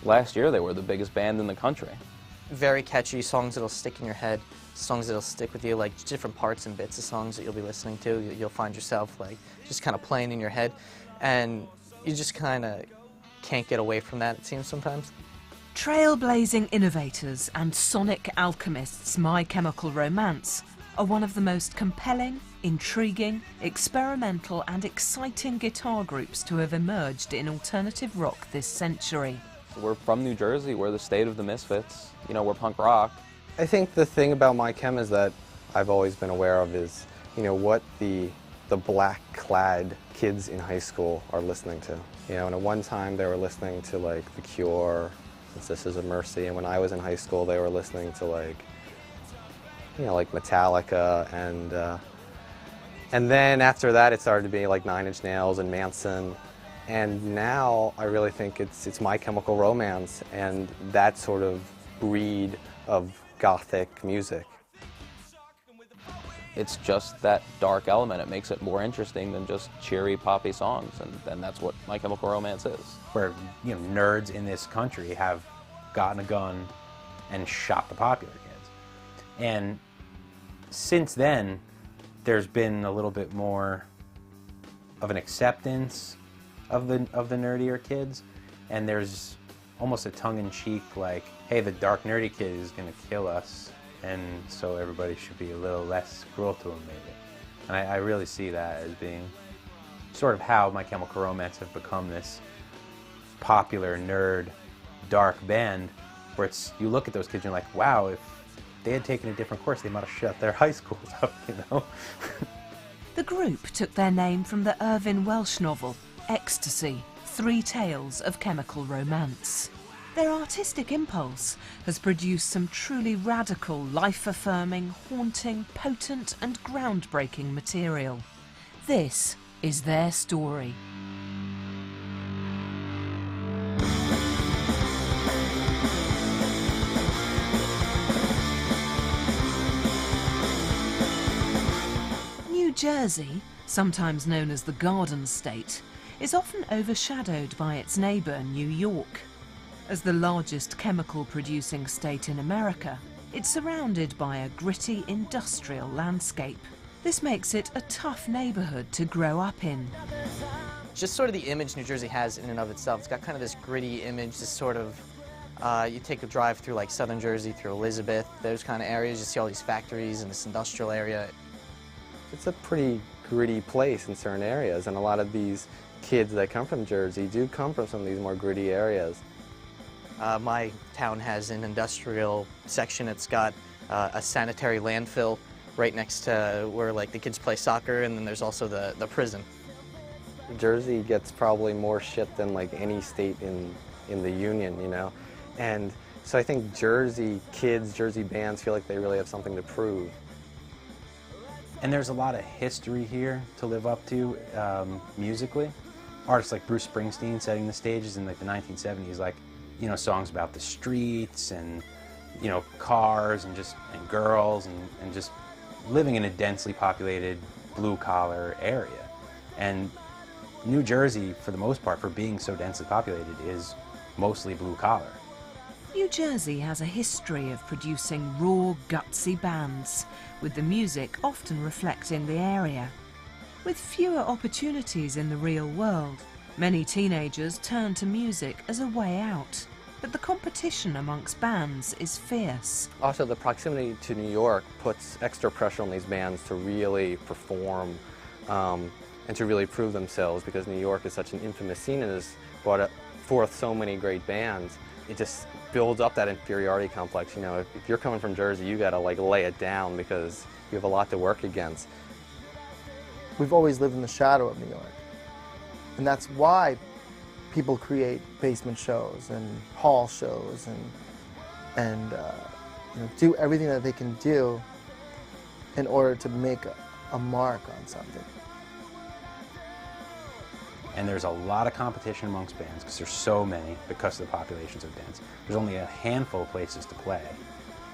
last year they were the biggest band in the country. Very catchy songs that'll stick in your head, songs that'll stick with you, like different parts and bits of songs that you'll be listening to. You'll find yourself like just kind of playing in your head, and you just kind of can't get away from that, it seems sometimes. Trailblazing innovators and sonic alchemists My Chemical Romance are one of the most compelling, intriguing, experimental and exciting guitar groups to have emerged in alternative rock this century. We're from New Jersey, we're the state of the misfits, you know, we're punk rock. I think the thing about My Chem is that I've always been aware of is, you know, what the black-clad kids in high school are listening to. You know, and at one time they were listening to like The Cure, Sisters of Mercy, and when I was in high school they were listening to like, you know, like Metallica, and then after that it started to be like Nine Inch Nails and Manson, and now I really think it's My Chemical Romance and that sort of breed of gothic music. It's just that dark element. It makes it more interesting than just cheery, poppy songs, and that's what My Chemical Romance is. Where, you know, nerds in this country have gotten a gun and shot the popular kids. And since then, there's been a little bit more of an acceptance of the nerdier kids, and there's almost a tongue-in-cheek like, hey, the dark nerdy kid is going to kill us, and so everybody should be a little less cruel to him, maybe. And I really see that as being sort of how My Chemical Romance have become this popular nerd dark band, where it's, you look at those kids and you're like, wow, if they had taken a different course, they might have shut their high schools up, you know? The group took their name from the Irvine Welsh novel, Ecstasy, 3 Tales of Chemical Romance. Their artistic impulse has produced some truly radical, life-affirming, haunting, potent and groundbreaking material. This is their story. New Jersey, sometimes known as the Garden State, is often overshadowed by its neighbour, New York. As the largest chemical-producing state in America, it's surrounded by a gritty industrial landscape. This makes it a tough neighbourhood to grow up in. Just sort of the image New Jersey has in and of itself. It's got kind of this gritty image, this sort of, you take a drive through like southern Jersey, through Elizabeth, those kind of areas, you see all these factories and this industrial area. It's a pretty gritty place in certain areas, and a lot of these kids that come from Jersey do come from some of these more gritty areas. My town has an industrial section. It's got a sanitary landfill right next to where like the kids play soccer, and then there's also the prison. Jersey gets probably more shit than like any state in the union, you know, and so I think Jersey kids, Jersey bands feel like they really have something to prove. And there's a lot of history here to live up to musically. Artists like Bruce Springsteen setting the stages in like the 1970s, like, you know, songs about the streets and, you know, cars and girls and just living in a densely populated blue-collar area. And New Jersey, for the most part, for being so densely populated, is mostly blue-collar. New Jersey has a history of producing raw, gutsy bands, with the music often reflecting the area. With fewer opportunities in the real world, many teenagers turn to music as a way out. But the competition amongst bands is fierce. Also, the proximity to New York puts extra pressure on these bands to really perform and to really prove themselves, because New York is such an infamous scene and has brought forth so many great bands. It just builds up that inferiority complex. You know, if you're coming from Jersey, you gotta like lay it down because you have a lot to work against. We've always lived in the shadow of New York, and that's why people create basement shows and hall shows and you know, do everything that they can do in order to make a mark on something. And there's a lot of competition amongst bands because there's so many, because of the populations of dance. There's only a handful of places to play.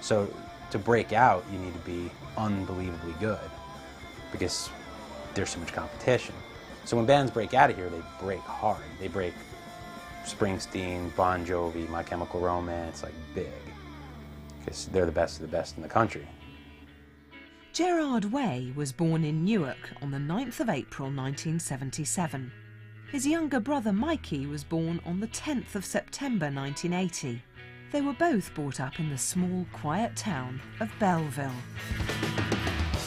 So to break out, you need to be unbelievably good because there's so much competition. So when bands break out of here, they break hard. They break Springsteen, Bon Jovi, My Chemical Romance, like big, because they're the best of the best in the country. Gerard Way was born in Newark on the 9th of April 1977. His younger brother Mikey was born on the 10th of September 1980. They were both brought up in the small, quiet town of Belleville.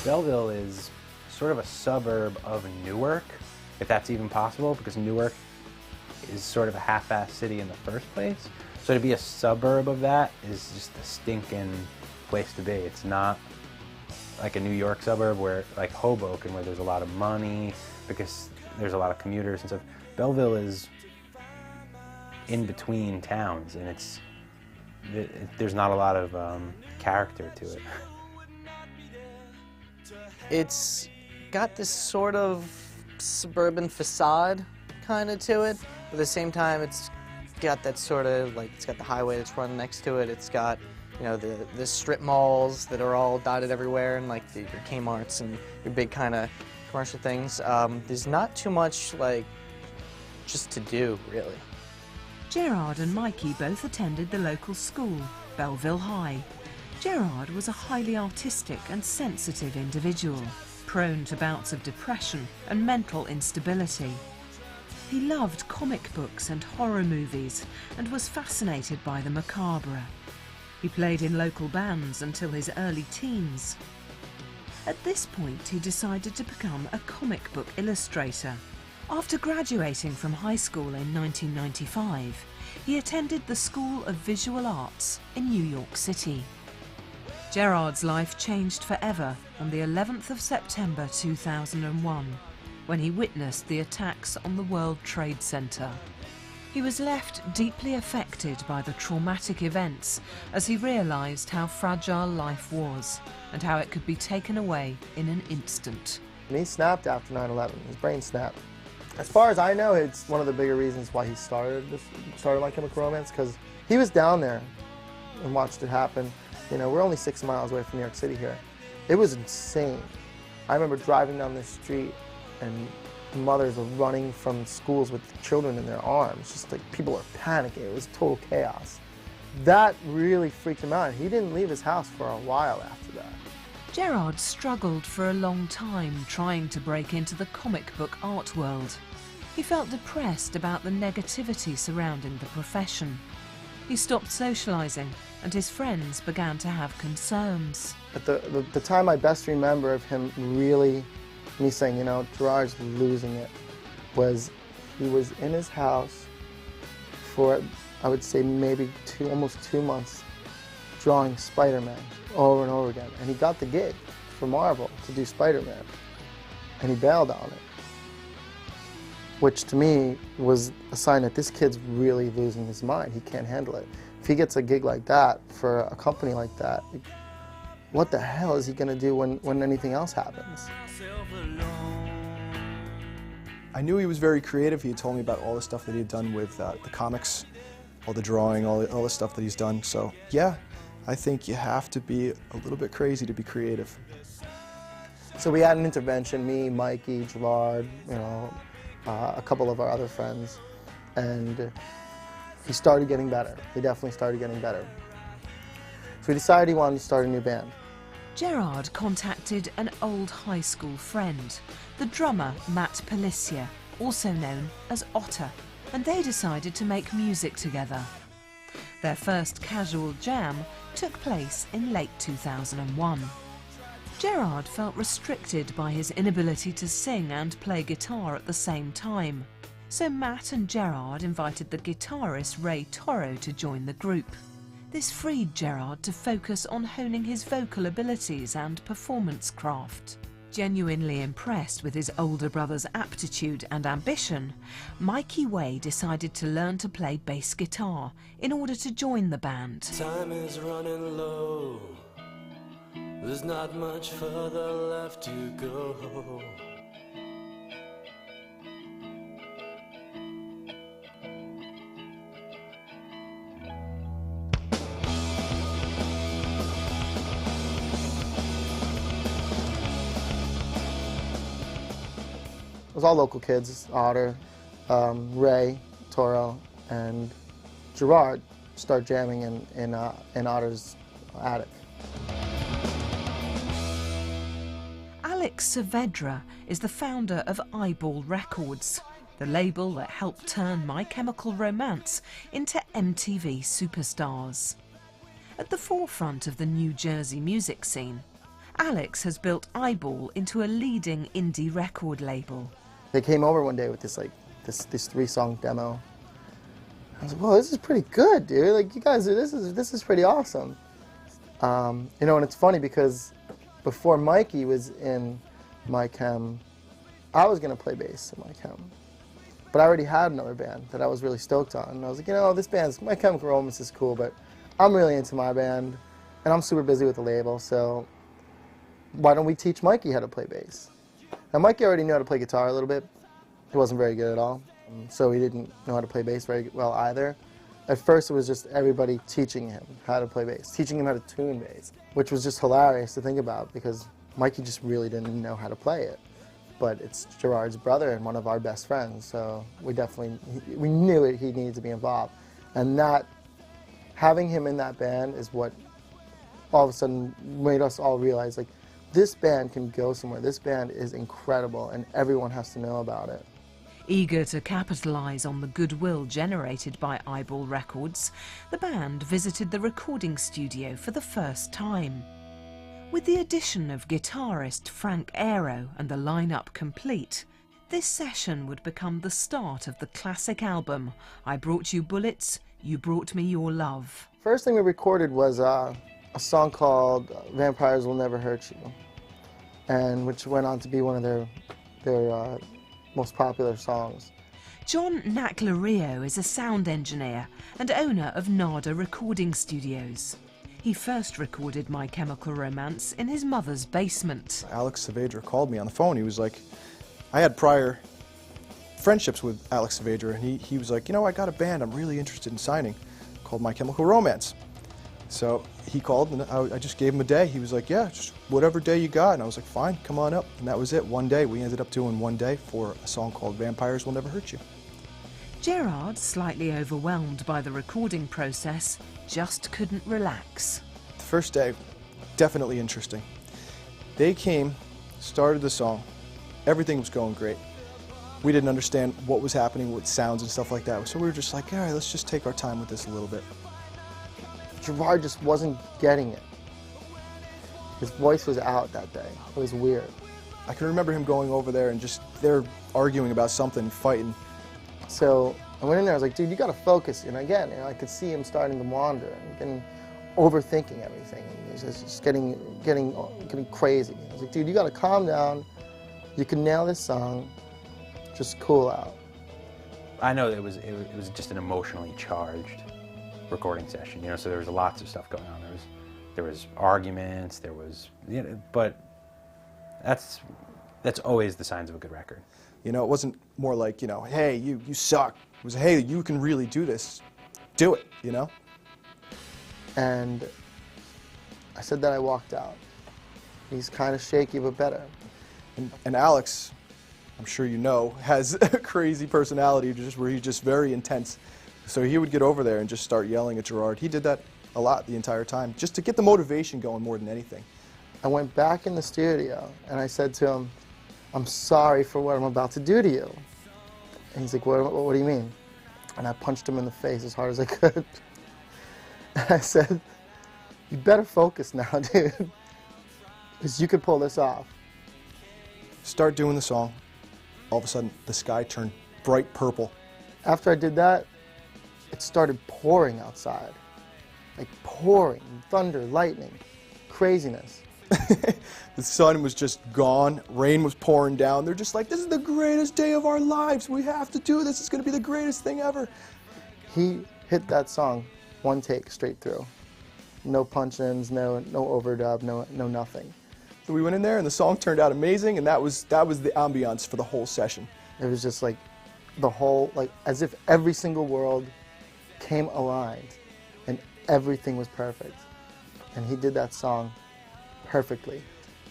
Belleville is sort of a suburb of Newark, if that's even possible, because Newark is sort of a half-assed city in the first place. So to be a suburb of that is just a stinking place to be. It's not like a New York suburb where, like Hoboken, where there's a lot of money because there's a lot of commuters and stuff. Belleville is in between towns, and there's not a lot of character to it. It's got this sort of suburban facade kind of to it, but at the same time it's got that sort of, like, it's got the highway that's running next to it, it's got, you know, the strip malls that are all dotted everywhere, and like your Kmart's and your big kind of commercial things. There's not too much, like, just to do, really. Gerard and Mikey both attended the local school, Belleville High. Gerard was a highly artistic and sensitive individual, prone to bouts of depression and mental instability. He loved comic books and horror movies and was fascinated by the macabre. He played in local bands until his early teens. At this point, he decided to become a comic book illustrator. After graduating from high school in 1995, he attended the School of Visual Arts in New York City. Gerard's life changed forever on the 11th of September 2001, when he witnessed the attacks on the World Trade Center. He was left deeply affected by the traumatic events as he realized how fragile life was and how it could be taken away in an instant. And he snapped after 9/11. His brain snapped. As far as I know, it's one of the bigger reasons why he started My Chemical Romance, because he was down there and watched it happen. You know, we're only 6 miles away from New York City here. It was insane. I remember driving down the street and mothers were running from schools with children in their arms. Just like people were panicking. It was total chaos. That really freaked him out. He didn't leave his house for a while after that. Gerard struggled for a long time trying to break into the comic book art world. He felt depressed about the negativity surrounding the profession. He stopped socialising and his friends began to have concerns. At the time I best remember of him really, me saying, you know, Gerard's losing it, was he was in his house for, I would say, maybe almost 2 months, drawing Spider-Man over and over again. And he got the gig for Marvel to do Spider-Man, and he bailed on it, which to me was a sign that this kid's really losing his mind. He can't handle it. If he gets a gig like that for a company like that, what the hell is he going to do when anything else happens? I knew he was very creative. He had told me about all the stuff that he had done with the comics, all the drawing, all the stuff that he's done. So yeah, I think you have to be a little bit crazy to be creative. So we had an intervention, me, Mikey, Gerard, you know, a couple of our other friends, and he started getting better. He definitely started getting better. So we decided he wanted to start a new band. Gerard contacted an old high school friend, the drummer Matt Palicia, also known as Otter, and they decided to make music together. Their first casual jam took place in late 2001. Gerard felt restricted by his inability to sing and play guitar at the same time, so Matt and Gerard invited the guitarist Toro to join the group. This freed Gerard to focus on honing his vocal abilities and performance craft. Genuinely impressed with his older brother's aptitude and ambition, Mikey Way decided to learn to play bass guitar in order to join the band. Time is running low. There's not much further left to go. It was all local kids, Otter, Ray, Toro, and Gerard start jamming in Otter's attic. Alex Saavedra is the founder of Eyeball Records, the label that helped turn My Chemical Romance into MTV superstars. At the forefront of the New Jersey music scene, Alex has built Eyeball into a leading indie record label. They came over one day with this 3-song demo. I was like, "Whoa, this is pretty good, dude! Like, you guys, this is pretty awesome." You know, and it's funny because before Mikey was in My Chem, I was gonna play bass in My Chem, but I already had another band that I was really stoked on. And I was like, you know, this band's My Chemical Romance is cool, but I'm really into my band, and I'm super busy with the label, so why don't we teach Mikey how to play bass? Now, Mikey already knew how to play guitar a little bit. He wasn't very good at all, so he didn't know how to play bass very well either. At first, it was just everybody teaching him how to play bass, teaching him how to tune bass, which was just hilarious to think about because Mikey just really didn't know how to play it. But it's Gerard's brother and one of our best friends, so we knew he needed to be involved. And that, having him in that band is what all of a sudden made us all realize, like, this band can go somewhere. This band is incredible, and everyone has to know about it. Eager to capitalise on the goodwill generated by Eyeball Records, the band visited the recording studio for the first time. With the addition of guitarist Frank Iero and the lineup complete, this session would become the start of the classic album, I Brought You Bullets, You Brought Me Your Love. First thing we recorded was a song called Vampires Will Never Hurt You, and which went on to be one of their most popular songs. John Naclario is a sound engineer and owner of Nada Recording Studios. He first recorded My Chemical Romance in his mother's basement. Alex Saavedra called me on the phone. He was like, I had prior friendships with Alex Saavedra, and he was like, you know, I got a band I'm really interested in signing called My Chemical Romance. So he called, and I just gave him a day. He was like, yeah, just whatever day you got. And I was like, fine, come on up. And that was it, one day. We ended up doing one day for a song called Vampires Will Never Hurt You. Gerard, slightly overwhelmed by the recording process, just couldn't relax. The first day, definitely interesting. They came, started the song, everything was going great. We didn't understand what was happening with sounds and stuff like that, so we were just like, all right, let's just take our time with this a little bit. Gerard just wasn't getting it. His voice was out that day. It was weird. I can remember him going over there and just, they're arguing about something, fighting. So I went in there, I was like, dude, you gotta focus. And again, I could see him starting to wander and overthinking everything. And he's just getting crazy. I was like, dude, you gotta calm down. You can nail this song. Just cool out. I know it was just an emotionally charged recording session, you know, so there was lots of stuff going on. There was arguments, there was, you know, but that's always the signs of a good record. You know, it wasn't more like, you know, hey, you suck. It was, hey, you can really do this. Do it, you know? And I said that, I walked out. He's kind of shaky, but better. And Alex, I'm sure you know, has a crazy personality where he's just very intense. So he would get over there and just start yelling at Gerard. He did that a lot the entire time, just to get the motivation going more than anything. I went back in the studio and I said to him, I'm sorry for what I'm about to do to you. And he's like, what do you mean? And I punched him in the face as hard as I could. And I said, you better focus now, dude, because you could pull this off. Start doing the song. All of a sudden, the sky turned bright purple. After I did that, it started pouring outside. Like pouring, thunder, lightning, craziness. The sun was just gone, rain was pouring down. They're just like, this is the greatest day of our lives. We have to do this. It's going to be the greatest thing ever. He hit that song one take straight through. No punch-ins, no overdub, no nothing. So we went in there and the song turned out amazing, and that was the ambiance for the whole session. It was just like the whole, like as if every single world came aligned and everything was perfect. And he did that song perfectly.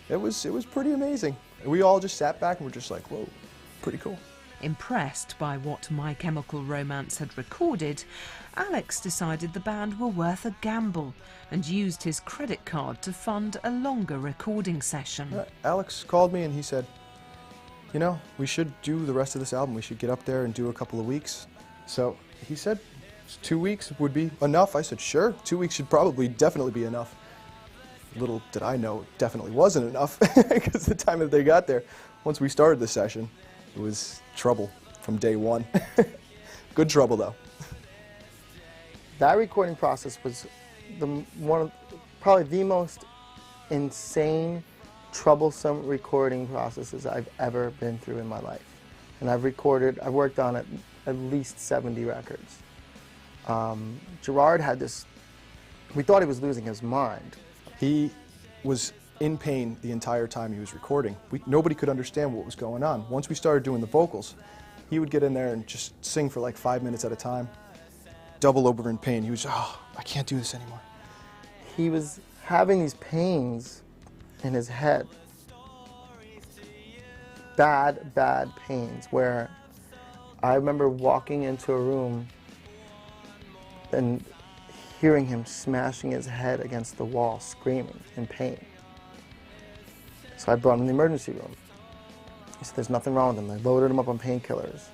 It was pretty amazing. We all just sat back and were just like, whoa, pretty cool. Impressed by what My Chemical Romance had recorded, Alex decided the band were worth a gamble and used his credit card to fund a longer recording session. Alex called me and he said, you know, we should do the rest of this album. We should get up there and do a couple of weeks. So he said 2 weeks would be enough. I said, sure, 2 weeks should definitely be enough. Little did I know, it definitely wasn't enough, because the time that they got there, once we started the session, it was trouble from day one. Good trouble, though. That recording process was probably the most insane, troublesome recording processes I've ever been through in my life. And I've worked on at least 70 records. Gerard had this, we thought he was losing his mind. He was in pain the entire time he was recording. Nobody could understand what was going on. Once we started doing the vocals, he would get in there and just sing for like 5 minutes at a time, double over in pain. He was, oh, I can't do this anymore. He was having these pains in his head. Bad, bad pains, where I remember walking into a room and hearing him smashing his head against the wall, screaming in pain. So I brought him in the emergency room. He said there's nothing wrong with him. I loaded him up on painkillers.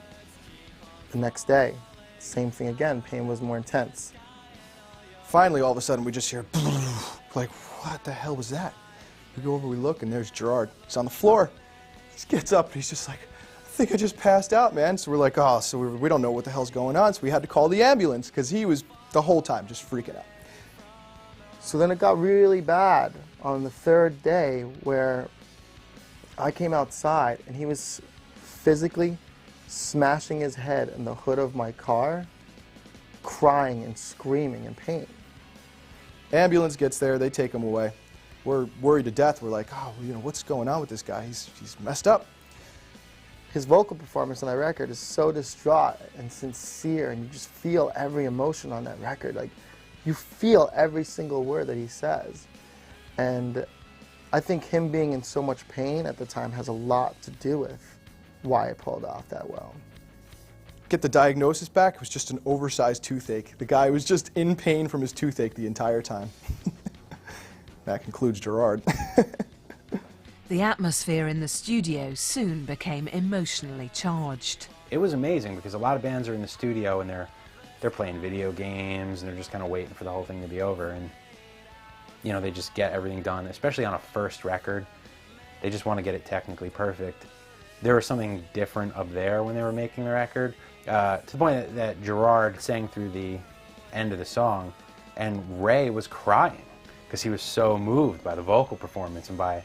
The next day, same thing again, pain was more intense. Finally, all of a sudden, we just hear, like, what the hell was that? We go over, we look, and there's Gerard. He's on the floor. He gets up, and he's just like, I think I just passed out, man. So we're like, oh, so we don't know what the hell's going on. So we had to call the ambulance, because he was the whole time just freaking out. So then it got really bad on the third day, where I came outside and he was physically smashing his head in the hood of my car, crying and screaming in pain. Ambulance gets there, they take him away. We're worried to death. We're like, oh, you know, what's going on with this guy? He's messed up. His vocal performance on that record is so distraught and sincere, and you just feel every emotion on that record. Like, you feel every single word that he says. And I think him being in so much pain at the time has a lot to do with why it pulled off that well. Get the diagnosis back, it was just an oversized toothache. The guy was just in pain from his toothache the entire time. That concludes Gerard. The atmosphere in the studio soon became emotionally charged. It was amazing because a lot of bands are in the studio and they're playing video games and they're just kind of waiting for the whole thing to be over, and you know, they just get everything done, especially on a first record. They just want to get it technically perfect. There was something different up there when they were making the record, to the point that Gerard sang through the end of the song and Ray was crying because he was so moved by the vocal performance and by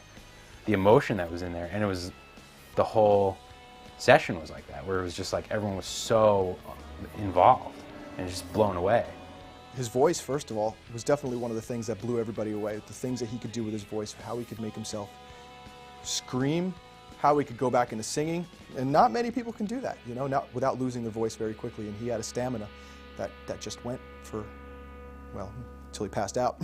the emotion that was in there. And it was, the whole session was like that, where it was just like everyone was so involved and just blown away. His voice, first of all, was definitely one of the things that blew everybody away. The things that he could do with his voice, how he could make himself scream, how he could go back into singing. And not many people can do that, you know, not without losing their voice very quickly. And he had a stamina that just went for, well, until he passed out.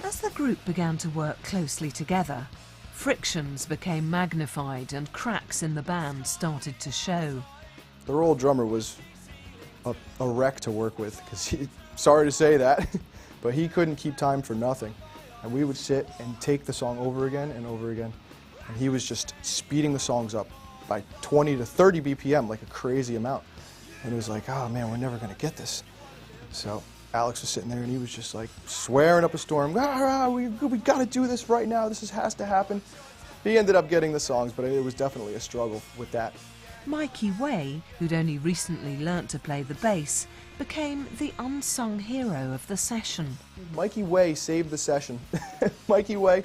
As the group began to work closely together, frictions became magnified and cracks in the band started to show. Their old drummer was a wreck to work with, because sorry to say that, but he couldn't keep time for nothing. And we would sit and take the song over again and over again, and he was just speeding the songs up by 20 to 30 BPM, like a crazy amount. And it was like, oh man, we're never gonna get this. So Alex was sitting there and he was just like swearing up a storm, we gotta do this right now, this has to happen. He ended up getting the songs, but it was definitely a struggle with that. Mikey Way, who'd only recently learnt to play the bass, became the unsung hero of the session. Mikey Way saved the session. Mikey Way,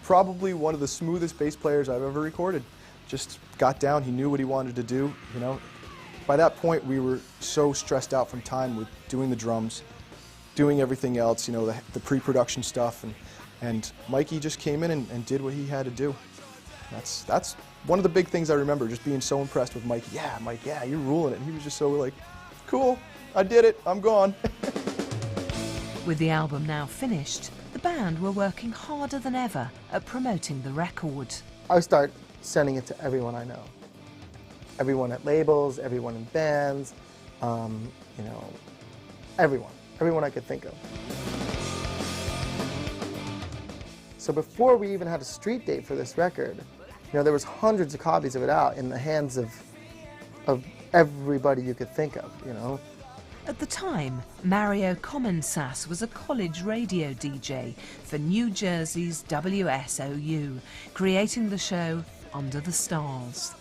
probably one of the smoothest bass players I've ever recorded. Just got down, he knew what he wanted to do, you know. By that point, we were so stressed out from time with doing the drums, doing everything else, you know, the pre-production stuff, and Mikey just came in and did what he had to do. That's one of the big things I remember, just being so impressed with Mikey. Yeah, Mike, yeah, you're ruling it. And he was just so like, cool, I did it, I'm gone. With the album now finished, the band were working harder than ever at promoting the record. I start sending it to everyone I know. Everyone at labels, everyone in bands, you know, everyone I could think of. So before we even had a street date for this record, you know, there was hundreds of copies of it out in the hands of everybody you could think of, you know. At the time, Mario Comensas was a college radio DJ for New Jersey's WSOU, creating the show Under the Stars.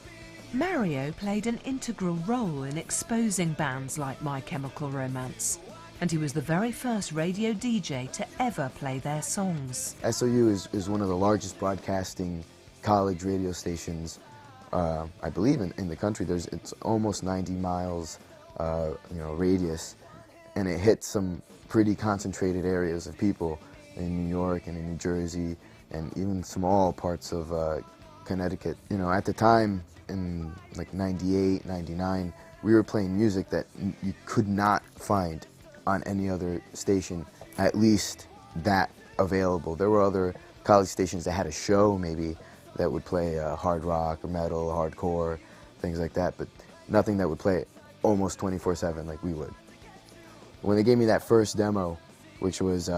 Mario played an integral role in exposing bands like My Chemical Romance, and he was the very first radio DJ to ever play their songs. SOU is one of the largest broadcasting college radio stations, I believe, in the country. It's almost 90 miles you know, radius, and it hits some pretty concentrated areas of people in New York and in New Jersey and even small parts of Connecticut. You know, at the time, in like 98, 99, we were playing music that you could not find on any other station, at least that available. There were other college stations that had a show maybe that would play hard rock or metal, hardcore, things like that, but nothing that would play it almost 24/7 like we would. When they gave me that first demo, which was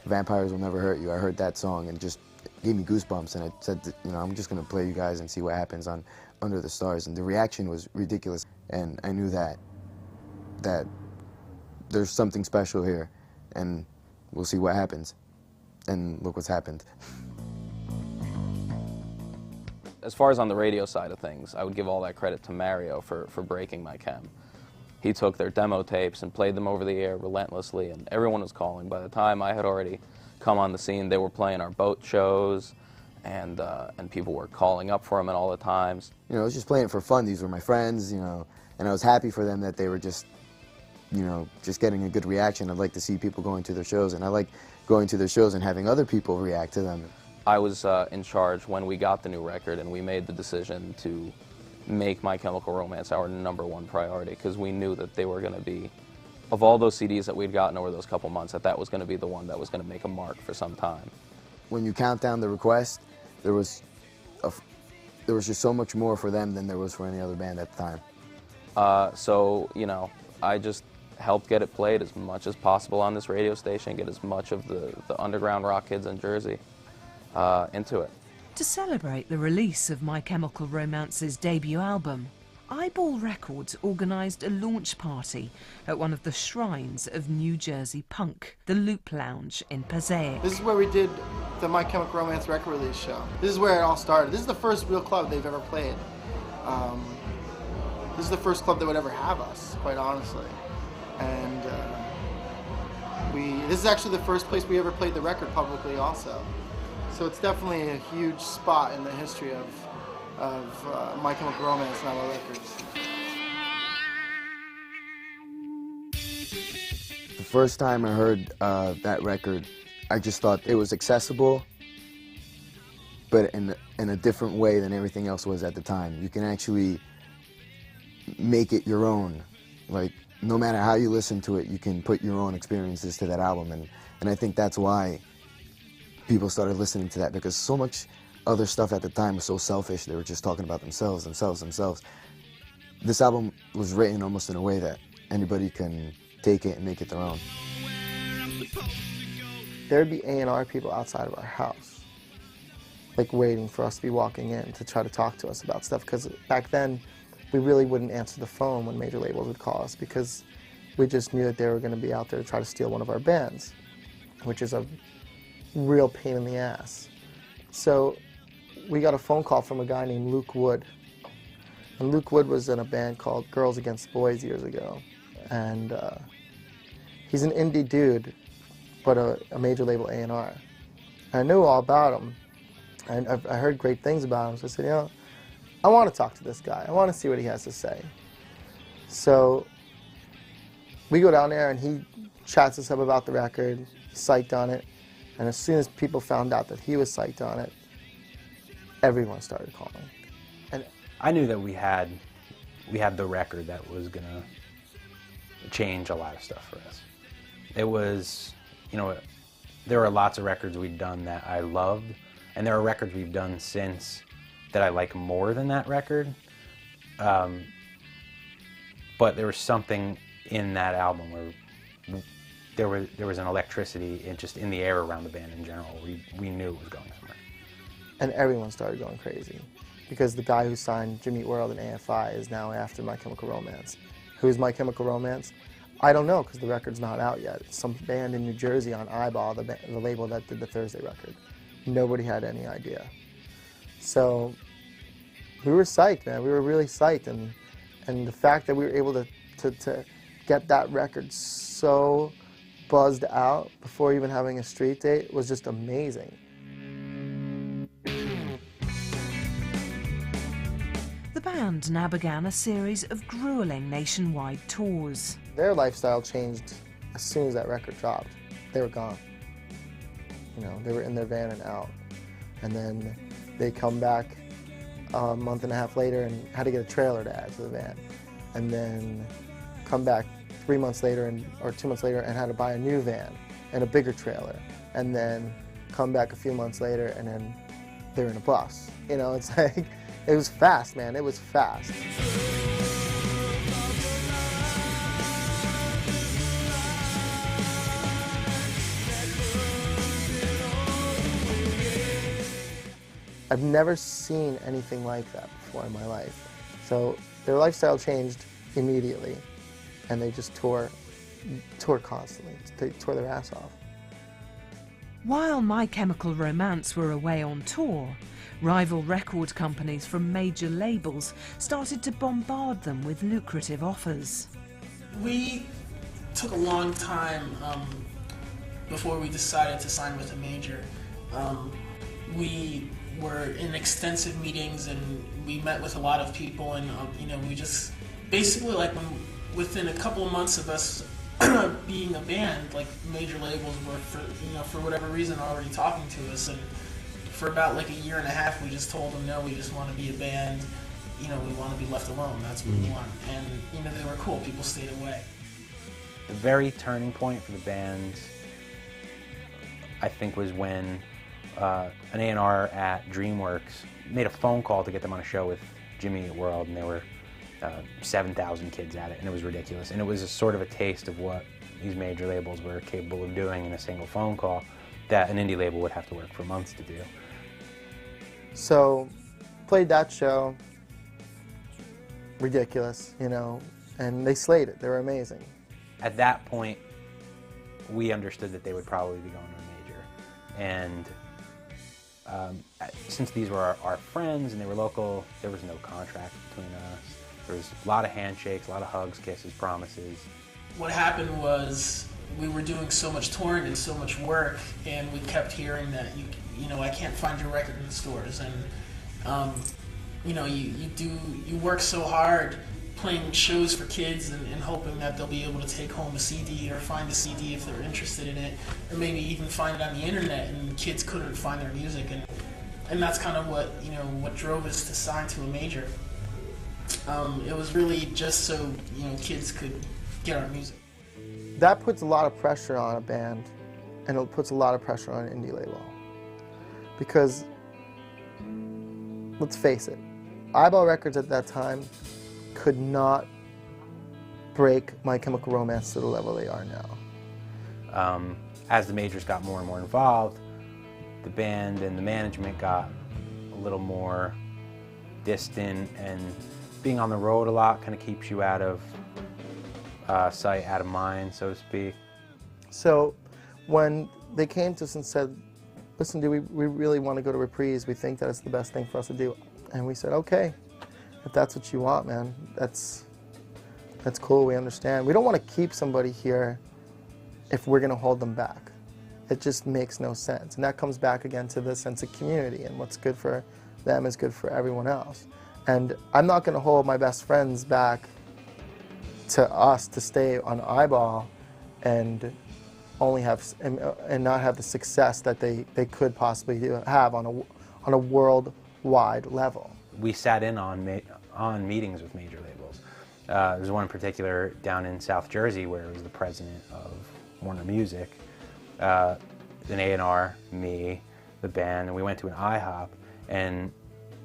Vampires Will Never Hurt You, I heard that song and just gave me goosebumps, and I said, you know, I'm just gonna play you guys and see what happens on Under the Stars, and the reaction was ridiculous, and I knew that there's something special here, and we'll see what happens, and look what's happened. As far as on the radio side of things, I would give all that credit to Mario for breaking my chem. He took their demo tapes and played them over the air relentlessly, and everyone was calling. By the time I had already come on the scene, they were playing our boat shows, and people were calling up for them at all the times. You know, I was just playing it for fun. These were my friends, you know, and I was happy for them that they were just, you know, just getting a good reaction. I'd like to see people going to their shows, and I like going to their shows and having other people react to them. I was in charge when we got the new record, and we made the decision to make My Chemical Romance our #1 priority, because we knew that they were going to be, of all those CDs that we'd gotten over those couple months, that was going to be the one that was going to make a mark for some time. When you count down the requests, there was just so much more for them than there was for any other band at the time. So, you know, I just helped get it played as much as possible on this radio station, get as much of the underground rock kids in Jersey into it. To celebrate the release of My Chemical Romance's debut album, Eyeball Records organised a launch party at one of the shrines of New Jersey punk, the Loop Lounge in Passaic. This is where we did the My Chemical Romance record release show. This is where it all started. This is the first real club they've ever played. This is the first club that would ever have us, quite honestly. And this is actually the first place we ever played the record publicly also. So it's definitely a huge spot in the history of My Chemical Romance and our records. The first time I heard that record, I just thought it was accessible, but in a different way than everything else was at the time. You can actually make it your own. Like, no matter how you listen to it, you can put your own experiences to that album, and I think that's why people started listening to that, because so much other stuff at the time was so selfish. They were just talking about themselves. This album was written almost in a way that anybody can take it and make it their own. There'd be A&R people outside of our house, like waiting for us to be walking in to try to talk to us about stuff, because back then we really wouldn't answer the phone when major labels would call us, because we just knew that they were going to be out there to try to steal one of our bands, which is a real pain in the ass. So we got a phone call from a guy named Luke Wood. And Luke Wood was in a band called Girls Against Boys years ago. And he's an indie dude, but a major label A&R. I knew all about him. And I heard great things about him. So I said, you know, I want to talk to this guy. I want to see what he has to say. So we go down there and he chats us up about the record. He's psyched on it. And as soon as people found out that he was psyched on it, everyone started calling. And I knew that we had the record that was gonna change a lot of stuff for us. It was, you know, there are lots of records we've done that I loved, and there are records we've done since that I like more than that record. But there was something in that album where there was an electricity just in the air around the band in general. We knew it was going somewhere. And everyone started going crazy because the guy who signed Jimmy Eat World and AFI is now after My Chemical Romance. Who's My Chemical Romance? I don't know because the record's not out yet. It's some band in New Jersey on Eyeball, the label that did the Thursday record. Nobody had any idea. So we were psyched, man. We were really psyched, and the fact that we were able to get that record so buzzed out before even having a street date was just amazing. The band now began a series of grueling nationwide tours. Their lifestyle changed as soon as that record dropped. They were gone. You know, they were in their van and out. And then they come back a month and a half later and had to get a trailer to add to the van. And then come back 3 months later or 2 months later and had to buy a new van and a bigger trailer. And then come back a few months later and then they're in a bus. You know, it's like, it was fast, man. It was fast. I've never seen anything like that before in my life. So their lifestyle changed immediately, and they just tour constantly. They tore their ass off. While My Chemical Romance were away on tour, rival record companies from major labels started to bombard them with lucrative offers. We took a long time before we decided to sign with a major. We were in extensive meetings and we met with a lot of people, and you know, we just basically, like, within a couple of months of us being a band, like, major labels were, for whatever reason, already talking to us, and for about like a year and a half we just told them, no, we just want to be a band, you know, we want to be left alone, that's what we want. And you know, they were cool, people stayed away. The very turning point for the band, I think, was when an A&R at DreamWorks made a phone call to get them on a show with Jimmy Eat World, and there were 7,000 kids at it, and it was ridiculous. And it was a sort of a taste of what these major labels were capable of doing in a single phone call that an indie label would have to work for months to do. So, played that show, ridiculous, you know, and they slayed it. They were amazing. At that point, we understood that they would probably be going to a major. And since these were our friends and they were local, there was no contract between us. There was a lot of handshakes, a lot of hugs, kisses, promises. What happened was we were doing so much touring and so much work, and we kept hearing that, you know, I can't find your record in the stores. And, you know, you work so hard playing shows for kids and hoping that they'll be able to take home a CD or find a CD if they're interested in it, or maybe even find it on the internet, and kids couldn't find their music. And that's kind of what, you know, what drove us to sign to a major. It was really just so, you know, kids could get our music. That puts a lot of pressure on a band, and it puts a lot of pressure on an indie label. Because, let's face it, Eyeball Records at that time could not break My Chemical Romance to the level they are now. As the majors got more and more involved, the band and the management got a little more distant, and being on the road a lot kind of keeps you out of sight, out of mind, so to speak. So when they came to us and said, listen, we really want to go to Reprise, we think that it's the best thing for us to do. And we said, okay, if that's what you want, man, that's cool, we understand. We don't want to keep somebody here if we're going to hold them back. It just makes no sense. And that comes back again to the sense of community, and what's good for them is good for everyone else. And I'm not going to hold my best friends back to us to stay on Eyeball and only have and not have the success that they could possibly have on a worldwide level. We sat in on meetings with major labels. There was one in particular down in South Jersey where it was the president of Warner Music an A&R, me, the band, and we went to an IHOP, and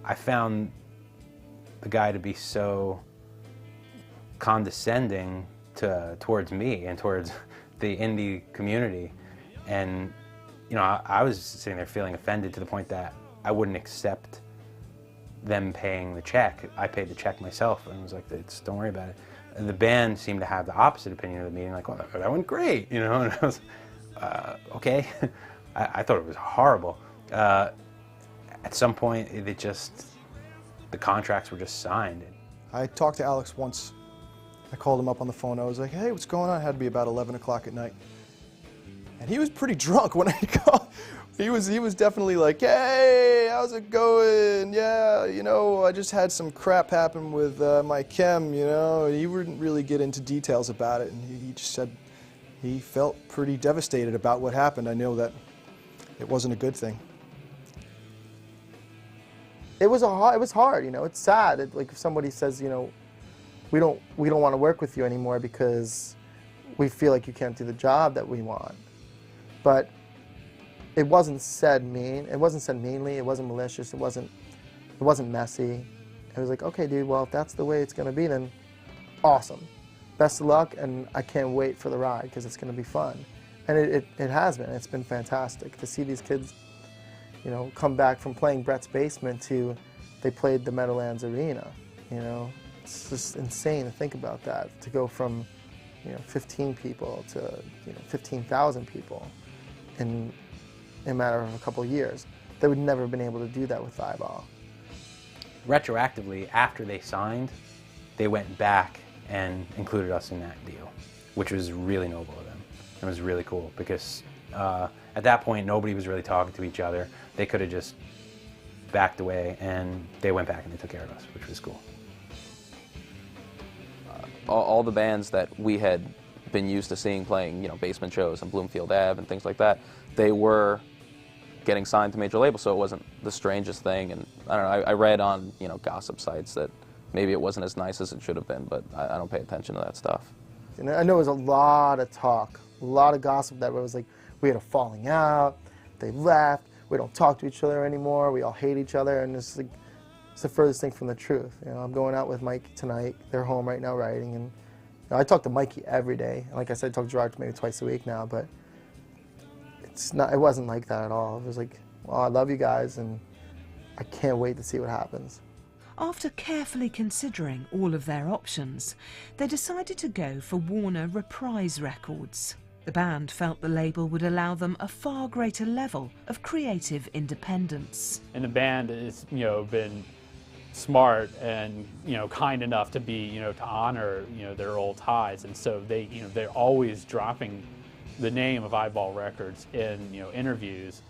I found the guy to be so condescending towards me and towards the indie community. And you know, I was sitting there feeling offended to the point that I wouldn't accept them paying the check. I paid the check myself, and was like, don't worry about it. And the band seemed to have the opposite opinion of the meeting, like, well, that went great, you know, and I was, okay. I thought it was horrible. At some point, the contracts were just signed. I talked to Alex once. I called him up on the phone. I was like, hey, what's going on? It had to be about 11 o'clock at night. And he was pretty drunk when I called. He was definitely like, hey, how's it going? Yeah, you know, I just had some crap happen with my chem, you know. He wouldn't really get into details about it, and he just said he felt pretty devastated about what happened. I know that it wasn't a good thing. It was hard, you know. It's sad. Like if somebody says, you know, we don't want to work with you anymore because we feel like you can't do the job that we want. But it wasn't said mean. It wasn't said meanly. It wasn't malicious. It wasn't messy. It was like, okay, dude. Well, if that's the way it's gonna be, then awesome. Best of luck, and I can't wait for the ride because it's gonna be fun. And it has been. It's been fantastic to see these kids, you know, come back from playing Brett's Basement to they played the Meadowlands Arena. You know, it's just insane to think about that. To go from, you know, 15 people to, you know, 15,000 people in a matter of a couple of years. They would never have been able to do that with Eyeball. Retroactively, after they signed, they went back and included us in that deal, which was really noble of them. It was really cool because at that point, nobody was really talking to each other. They could have just backed away, and they went back and they took care of us, which was cool. All the bands that we had been used to seeing playing, you know, basement shows and Bloomfield Ave and things like that, they were getting signed to major labels, so it wasn't the strangest thing. And I don't know, I read on, you know, gossip sites that maybe it wasn't as nice as it should have been, but I don't pay attention to that stuff. And I know there was a lot of talk, a lot of gossip that was like, we had a falling out, they left, we don't talk to each other anymore, we all hate each other, and it's like, it's the furthest thing from the truth. You know, I'm going out with Mikey tonight. They're home right now writing, and you know, I talk to Mikey every day. And like I said, I talk to Gerard maybe twice a week now, but it's not. It wasn't like that at all. It was like, well, I love you guys, and I can't wait to see what happens. After carefully considering all of their options, they decided to go for Warner Reprise Records. The band felt the label would allow them a far greater level of creative independence. And the band has, you know, been smart and, you know, kind enough to be, you know, to honor, you know, their old ties, and so they, you know, they're always dropping the name of Eyeball Records in, you know, interviews.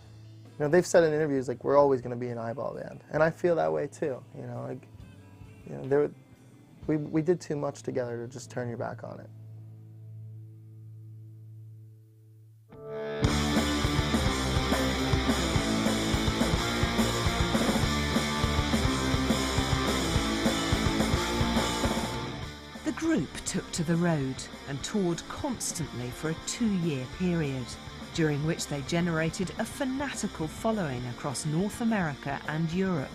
You know, they've said in interviews like we're always going to be an Eyeball band, and I feel that way too. You know, like, you know, we did too much together to just turn your back on it. The group took to the road and toured constantly for a 2-year period, during which they generated a fanatical following across North America and Europe.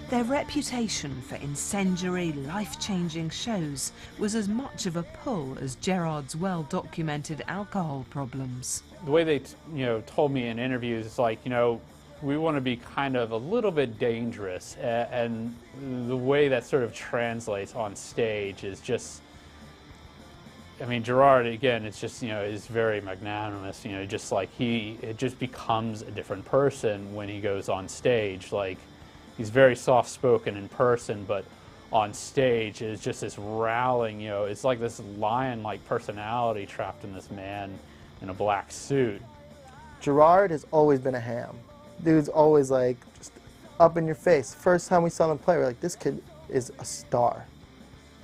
Their reputation for incendiary, life-changing shows was as much of a pull as Gerard's well-documented alcohol problems. The way they, you know, told me in interviews, it's like, you know, we want to be kind of a little bit dangerous, and the way that sort of translates on stage is just, I mean, Gerard, again, it's just, you know, is very magnanimous, you know, just like it just becomes a different person when he goes on stage. Like, he's very soft-spoken in person, but on stage is just this rowling, you know, it's like this lion-like personality trapped in this man in a black suit. Gerard has always been a ham. Dude's always like just up in your face. First time we saw him play, we're like, this kid is a star.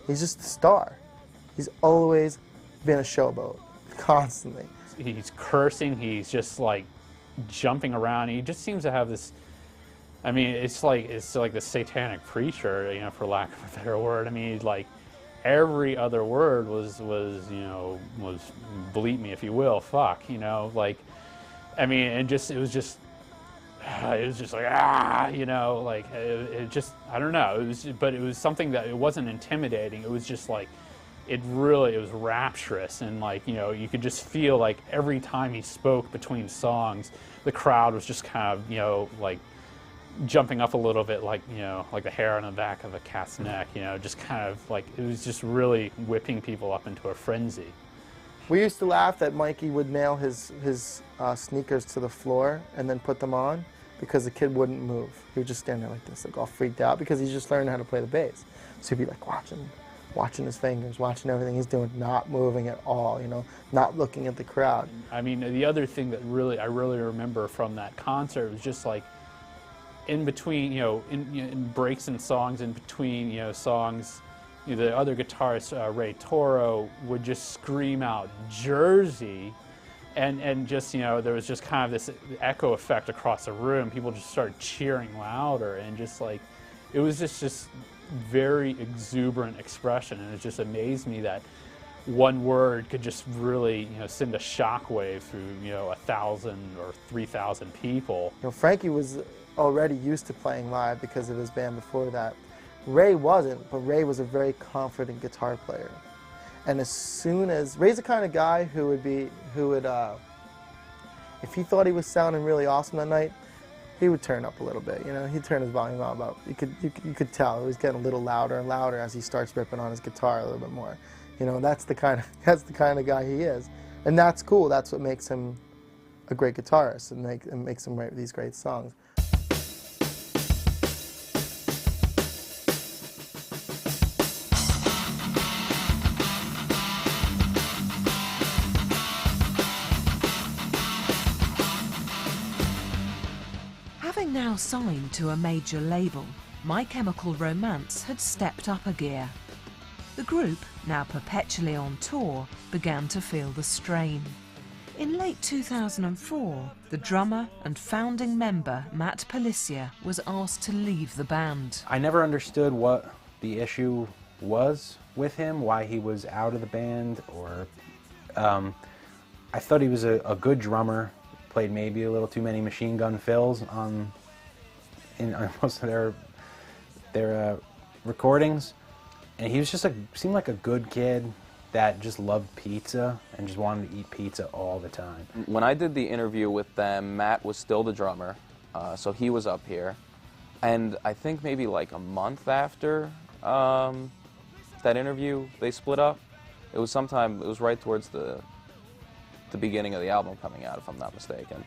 He's just a star. He's always been a showboat, constantly. He's cursing, he's just like jumping around. He just seems to have this, I mean, it's like the satanic preacher, you know, for lack of a better word. I mean, like every other word was you know, was bleep me if you will, fuck, you know, like I mean, and it was just like, ah, you know, like it just, I don't know. But it was something that it wasn't intimidating. It was just like, it was rapturous, and like, you know, you could just feel like every time he spoke between songs, the crowd was just kind of, you know, like jumping up a little bit, like, you know, like the hair on the back of a cat's neck, you know, just kind of like, it was just really whipping people up into a frenzy. We used to laugh that Mikey would nail his sneakers to the floor and then put them on because the kid wouldn't move. He would just stand there like this, like all freaked out, because he's just learning how to play the bass. So he'd be like watching his fingers, watching everything he's doing, not moving at all, you know, not looking at the crowd. I mean, the other thing that I really remember from that concert was just like, in between, you know, in breaks in songs, in between, you know, songs, you know, the other guitarist, Ray Toro, would just scream out Jersey, and just, you know, there was just kind of this echo effect across the room. People just started cheering louder, and just like, it was just very exuberant expression, and it just amazed me that one word could just really, you know, send a shockwave through, you know, 1,000 or 3,000 people. You know, Frankie was already used to playing live because of his band before that. Ray wasn't, but Ray was a very confident guitar player. And as soon as, Ray's the kind of guy who would, if he thought he was sounding really awesome that night, he would turn up a little bit, you know, he'd turn his volume up about, you could tell it was getting a little louder and louder as he starts ripping on his guitar a little bit more. You know, that's the kind of guy he is. And that's cool, that's what makes him a great guitarist and makes him write these great songs. Having now signed to a major label, My Chemical Romance had stepped up a gear. The group, now perpetually on tour, began to feel the strain. In late 2004, the drummer and founding member Matt Palicia was asked to leave the band. I never understood what the issue was with him, why he was out of the band, or I thought he was a good drummer. Played maybe a little too many machine gun fills on most of their recordings, and he was just seemed like a good kid that just loved pizza and just wanted to eat pizza all the time. When I did the interview with them, Matt was still the drummer, so he was up here, and I think maybe like a month after that interview, they split up. It was right towards the beginning of the album coming out, if I'm not mistaken.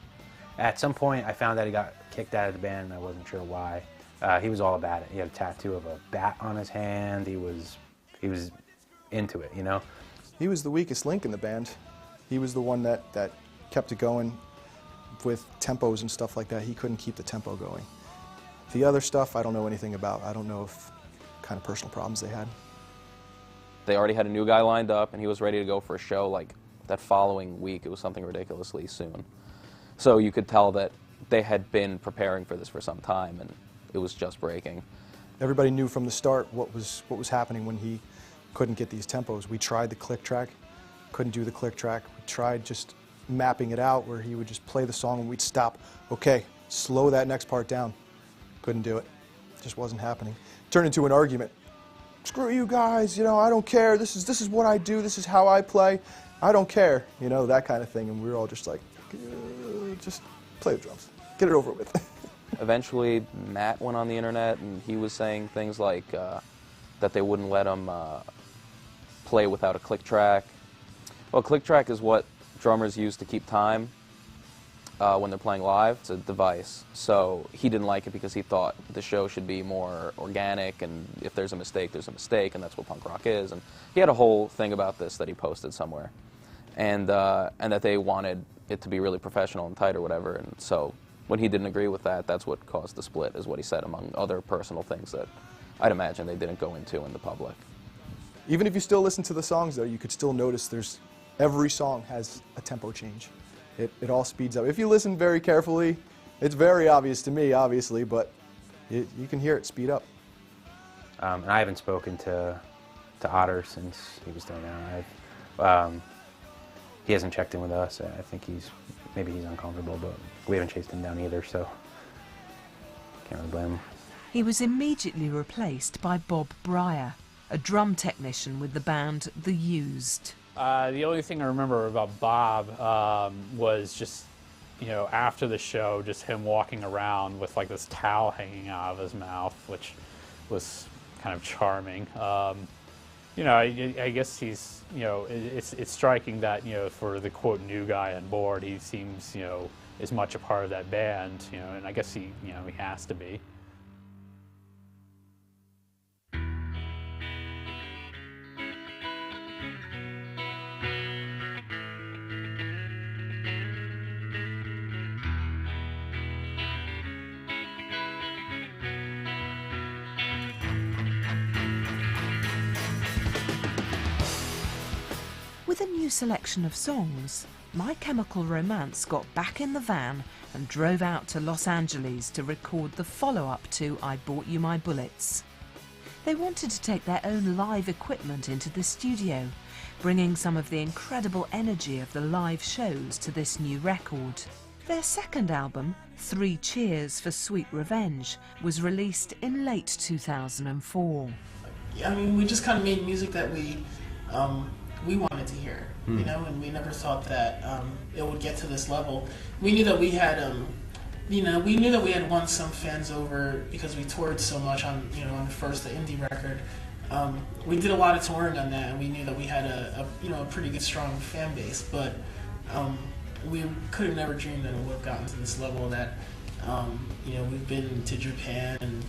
At some point, I found out he got kicked out of the band, and I wasn't sure why. He was all about it. He had a tattoo of a bat on his hand. He was into it, you know? He was the weakest link in the band. He was the one that kept it going with tempos and stuff like that. He couldn't keep the tempo going. The other stuff, I don't know anything about. I don't know if kind of personal problems they had. They already had a new guy lined up, and he was ready to go for a show like that following week. It was something ridiculously soon. So you could tell that they had been preparing for this for some time, and it was just breaking. Everybody knew from the start what was happening when he couldn't get these tempos. We tried the click track, couldn't do the click track. We tried just mapping it out where he would just play the song and we'd stop. Okay, slow that next part down. Couldn't do it. Just wasn't happening. Turned into an argument. Screw you guys, you know, I don't care. This is what I do. This is how I play. I don't care, you know, that kind of thing. And we were all just like, just play the drums. Get it over with. Eventually, Matt went on the internet, and he was saying things like that they wouldn't let him play without a click track. Well, a click track is what drummers use to keep time when they're playing live. It's a device. So he didn't like it because he thought the show should be more organic, and if there's a mistake, there's a mistake, and that's what punk rock is. And he had a whole thing about this that he posted somewhere, and that they wanted it to be really professional and tight or whatever. And so when he didn't agree with that, that's what caused the split, is what he said, among other personal things that I'd imagine they didn't go into in the public. Even if you still listen to the songs, though, you could still notice every song has a tempo change. It all speeds up. If you listen very carefully, it's very obvious to me, obviously, but you can hear it speed up. And I haven't spoken to Otter since he was still down. He hasn't checked in with us. I think he's maybe he's uncomfortable, but we haven't chased him down either, so can't really blame him. He was immediately replaced by Bob Breyer, a drum technician with the band The Used. The only thing I remember about Bob was just, you know, after the show, just him walking around with like this towel hanging out of his mouth, which was kind of charming. You know, I guess he's, you know, it's striking that, you know, for the quote new guy on board, he seems, you know, as much a part of that band, you know, and I guess he, you know, he has to be. With a new selection of songs, My Chemical Romance got back in the van and drove out to Los Angeles to record the follow-up to I Bought You My Bullets. They wanted to take their own live equipment into the studio, bringing some of the incredible energy of the live shows to this new record. Their second album, 3 Cheers for Sweet Revenge, was released in late 2004. I mean, we just kind of made music that we wanted to hear, you know, and we never thought that it would get to this level. We knew that we had, you know, we knew that we had won some fans over because we toured so much on, you know, on the indie record. We did a lot of touring on that, and we knew that we had a you know, a pretty good, strong fan base. But we could have never dreamed that it would have gotten to this level. That you know, we've been to Japan and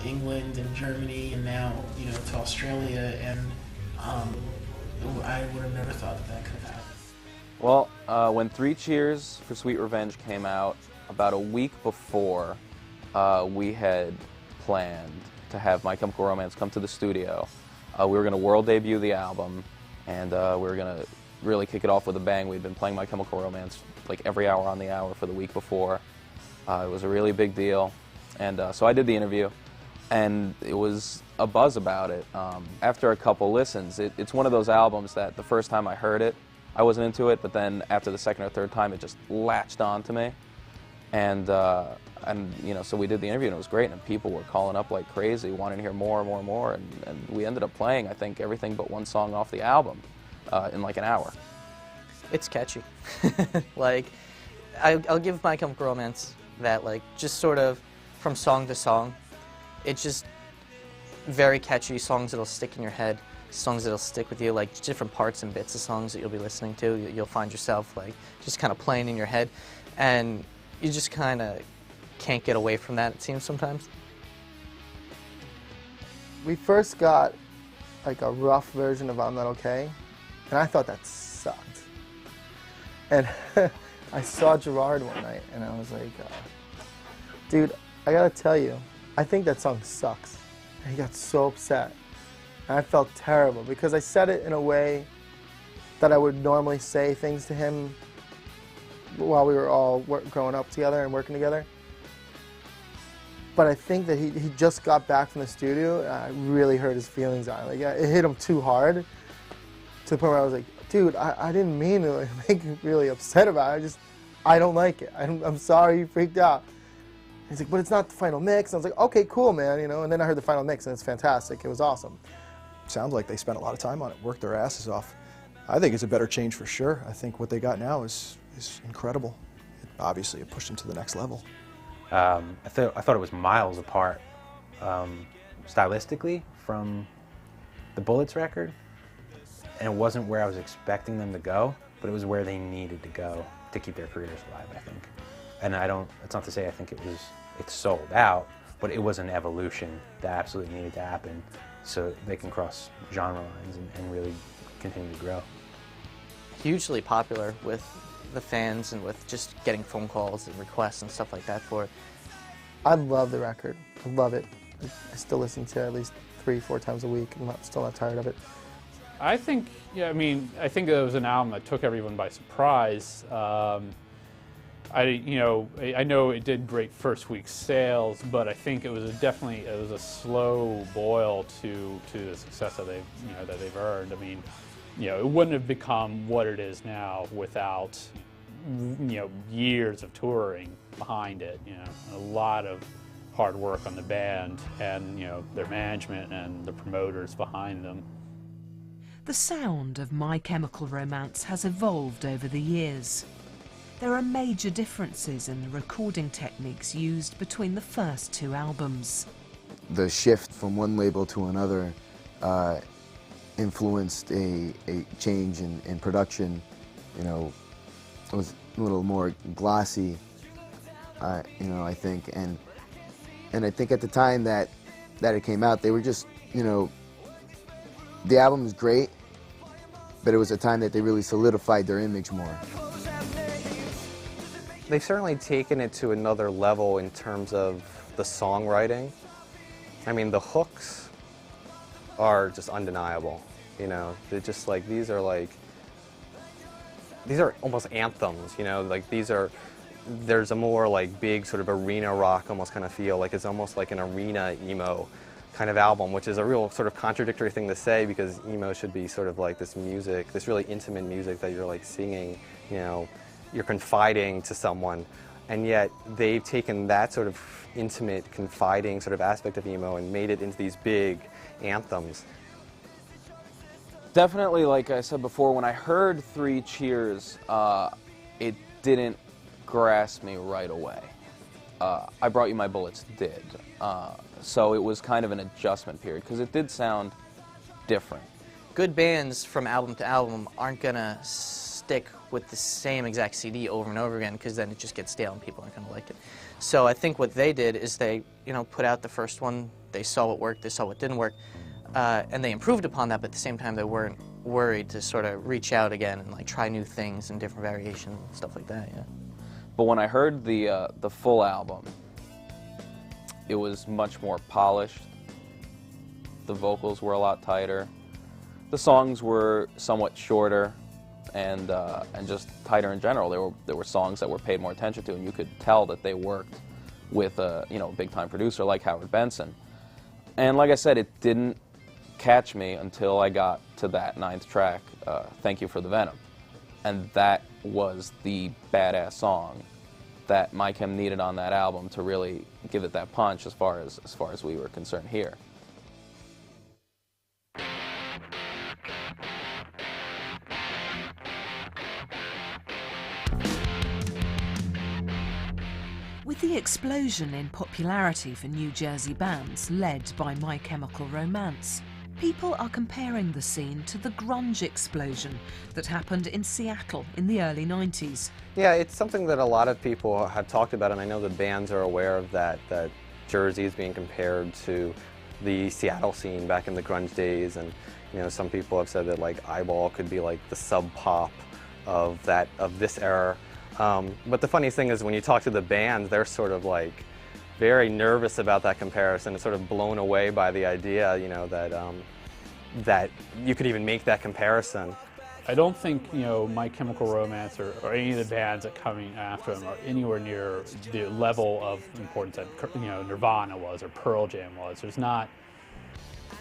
England and Germany, and now, you know, to Australia, and I would have never thought that that could have happened. Well, when 3 Cheers for Sweet Revenge came out, about a week before, we had planned to have My Chemical Romance come to the studio. We were going to world debut the album, and we were going to really kick it off with a bang. We'd been playing My Chemical Romance like every hour on the hour for the week before. It was a really big deal, and so I did the interview, and it was a buzz about it. After a couple listens, it's one of those albums that the first time I heard it, I wasn't into it, but then after the second or third time, it just latched on to me. And you know, so we did the interview, and it was great, and people were calling up like crazy, wanting to hear more, and we ended up playing, I think, everything but one song off the album in like an hour. It's catchy. Like, I'll give My Chemical Romance that, like, just sort of from song to song, it's just very catchy songs that'll stick in your head, songs that'll stick with you, like different parts and bits of songs that you'll be listening to. You'll find yourself like just kind of playing in your head, and you just kind of can't get away from that, it seems sometimes. We first got like a rough version of I'm Not Okay, and I thought that sucked. And I saw Gerard one night, and I was like, dude, I gotta tell you, I think that song sucks. And he got so upset. And I felt terrible because I said it in a way that I would normally say things to him while we were all growing up together and working together. But I think that he just got back from the studio, and I really hurt his feelings on it. Like, it hit him too hard to the point where I was like, dude, I didn't mean to make you really upset about it. I don't like it. I'm sorry you freaked out. He's like, but it's not the final mix. And I was like, okay, cool, man, you know. And then I heard the final mix, and it's fantastic. It was awesome. Sounds like they spent a lot of time on it, worked their asses off. I think it's a better change for sure. I think what they got now is incredible. Obviously, it pushed them to the next level. I thought it was miles apart stylistically from the Bullets record, and it wasn't where I was expecting them to go, but it was where they needed to go to keep their careers alive, I think. And it's not to say I think it's sold out, but it was an evolution that absolutely needed to happen so they can cross genre lines and really continue to grow. Hugely popular with the fans and with just getting phone calls and requests and stuff like that for it. I love the record. I love it. I still listen to it at least 3-4 times a week. I'm still not tired of it. I think, yeah, I mean, I think it was an album that took everyone by surprise. I know it did great first week sales, but I think it was a slow boil to the success that they've earned. I mean, you know, it wouldn't have become what it is now without years of touring behind it, a lot of hard work on the band and, their management and the promoters behind them. The sound of My Chemical Romance has evolved over the years. There are major differences in the recording techniques used between the first two albums. The shift from one label to another influenced a change in production. It was a little more glossy, I think, and I think at the time that it came out, they were just, the album is great, but it was a time that they really solidified their image more. They've certainly taken it to another level in terms of the songwriting. I mean, the hooks are just undeniable. They're just like, these are almost anthems, there's a more big sort of arena rock almost kind of feel, it's almost like an arena emo kind of album, which is a real sort of contradictory thing to say, because emo should be sort of like this music, this really intimate music that you're singing, you're confiding to someone, and yet they've taken that sort of intimate, confiding sort of aspect of emo and made it into these big anthems. Definitely, like I said before, when I heard Three Cheers, it didn't grasp me right away. I Brought You My Bullets did. So it was kind of an adjustment period, because it did sound different. Good bands from album to album aren't going to stick with the same exact CD over and over again, because then it just gets stale and people aren't going to like it. So I think what they did is they, put out the first one, they saw what worked, they saw what didn't work, and they improved upon that, but at the same time they weren't worried to sort of reach out again and try new things and different variations and stuff like that, yeah. But when I heard the full album, it was much more polished. The vocals were a lot tighter. The songs were somewhat shorter and just tighter in general. There were songs that were paid more attention to, and you could tell that they worked with a big-time producer like Howard Benson. And like I said, it didn't catch me until I got to that 9th track, Thank You for the Venom. And that was the badass song that My Chem needed on that album to really give it that punch as far as we were concerned here. With the explosion in popularity for New Jersey bands led by My Chemical Romance, people are comparing the scene to the grunge explosion that happened in Seattle in the early 90s. Yeah, it's something that a lot of people have talked about, and I know the bands are aware of that Jersey is being compared to the Seattle scene back in the grunge days, and some people have said that Eyeball could be the sub-pop of this era. But the funniest thing is when you talk to the bands, they're sort of very nervous about that comparison, and sort of blown away by the idea, that you could even make that comparison. I don't think, My Chemical Romance or any of the bands that coming after them are anywhere near the level of importance that, Nirvana was or Pearl Jam was.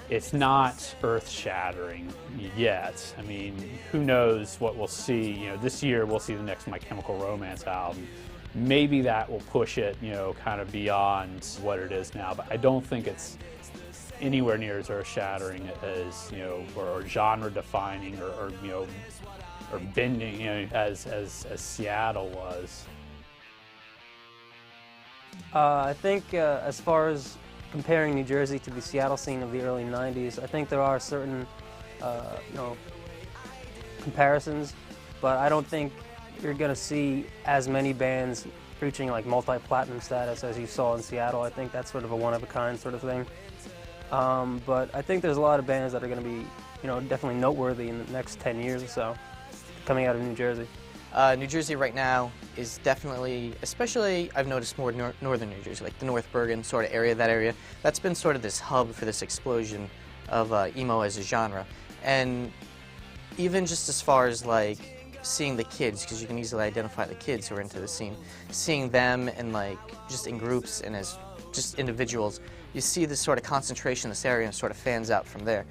It's not earth-shattering yet. I mean, who knows what we'll see. This year we'll see the next My Chemical Romance album. Maybe that will push it, kind of beyond what it is now, but I don't think it's anywhere near as earth-shattering as, or genre-defining or bending, as Seattle was. I think as far as comparing New Jersey to the Seattle scene of the early 90s, I think there are certain, comparisons, but I don't think you're going to see as many bands reaching multi-platinum status as you saw in Seattle. I think that's sort of a one-of-a-kind sort of thing. But I think there's a lot of bands that are going to be, definitely noteworthy in the next 10 years or so coming out of New Jersey. New Jersey right now is definitely, especially I've noticed more northern New Jersey, the North Bergen sort of area, that area. That's been sort of this hub for this explosion of emo as a genre. And even just as far as seeing the kids, because you can easily identify the kids who are into the scene, seeing them and just in groups and as just individuals, you see this sort of concentration in this area and sort of fans out from there.